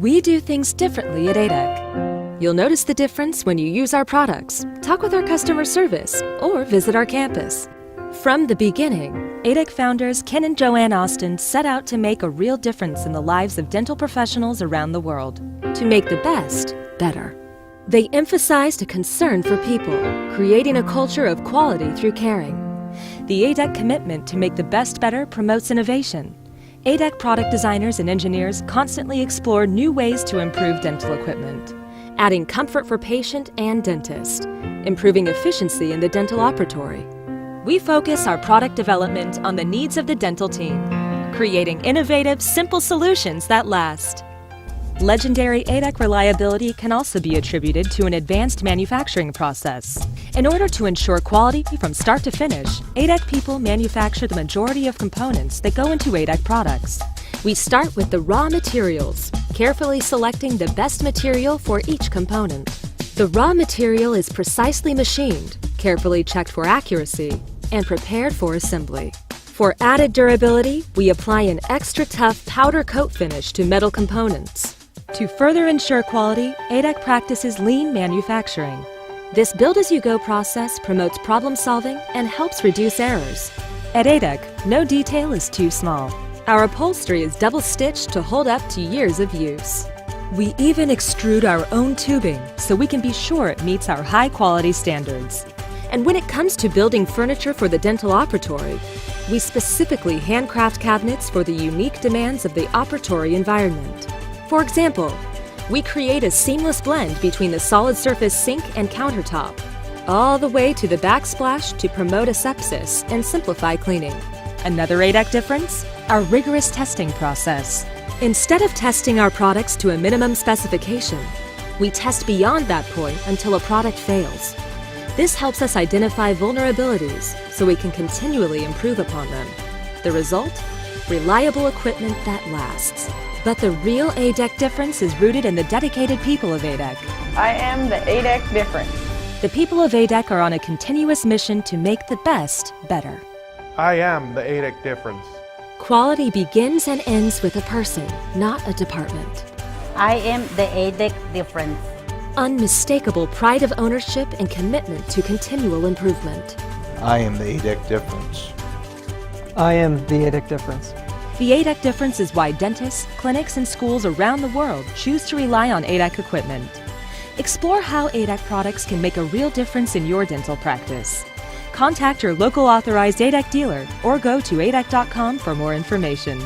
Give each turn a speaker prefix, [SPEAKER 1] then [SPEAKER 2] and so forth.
[SPEAKER 1] We do things differently at ADEC. You'll notice the difference when you use our products, talk with our customer service, or visit our campus. From the beginning, ADEC founders Ken and Joanne Austin set out to make a real difference in the lives of dental professionals around the world, to make the best better. They emphasized a concern for people, creating a culture of quality through caring. The ADEC commitment to make the best better promotes innovation. ADEC product designers and engineers constantly explore new ways to improve dental equipment, adding comfort for patient and dentist, improving efficiency in the dental operatory. We focus our product development on the needs of the dental team, creating innovative, simple solutions that last. Legendary ADEC reliability can also be attributed to an advanced manufacturing process. In order to ensure quality from start to finish, ADEC people manufacture the majority of components that go into ADEC products. We start with the raw materials, carefully selecting the best material for each component. The raw material is precisely machined, carefully checked for accuracy, and prepared for assembly. For added durability, we apply an extra tough powder coat finish to metal components. To further ensure quality, ADEC practices lean manufacturing. This build-as-you-go process promotes problem solving and helps reduce errors. At ADEC, no detail is too small. Our upholstery is double-stitched to hold up to years of use. We even extrude our own tubing so we can be sure it meets our high-quality standards. And when it comes to building furniture for the dental operatory, we specifically handcraft cabinets for the unique demands of the operatory environment. For example, we create a seamless blend between the solid surface sink and countertop, all the way to the backsplash to promote asepsis and simplify cleaning. Another ADEC difference? Our rigorous testing process. Instead of testing our products to a minimum specification, we test beyond that point until a product fails. This helps us identify vulnerabilities so we can continually improve upon them. The result? Reliable equipment that lasts. But the real ADEC difference is rooted in the dedicated people of ADEC.
[SPEAKER 2] I am the ADEC difference.
[SPEAKER 1] The people of ADEC are on a continuous mission to make the best better.
[SPEAKER 3] I am the ADEC difference.
[SPEAKER 1] Quality begins and ends with a person, not a department.
[SPEAKER 4] I am the ADEC difference.
[SPEAKER 1] Unmistakable pride of ownership and commitment to continual improvement.
[SPEAKER 5] I am the ADEC difference.
[SPEAKER 6] I am the ADEC difference.
[SPEAKER 1] The ADEC difference is why dentists, clinics, and schools around the world choose to rely on ADEC equipment. Explore how ADEC products can make a real difference in your dental practice. Contact your local authorized ADEC dealer or go to adec.com for more information.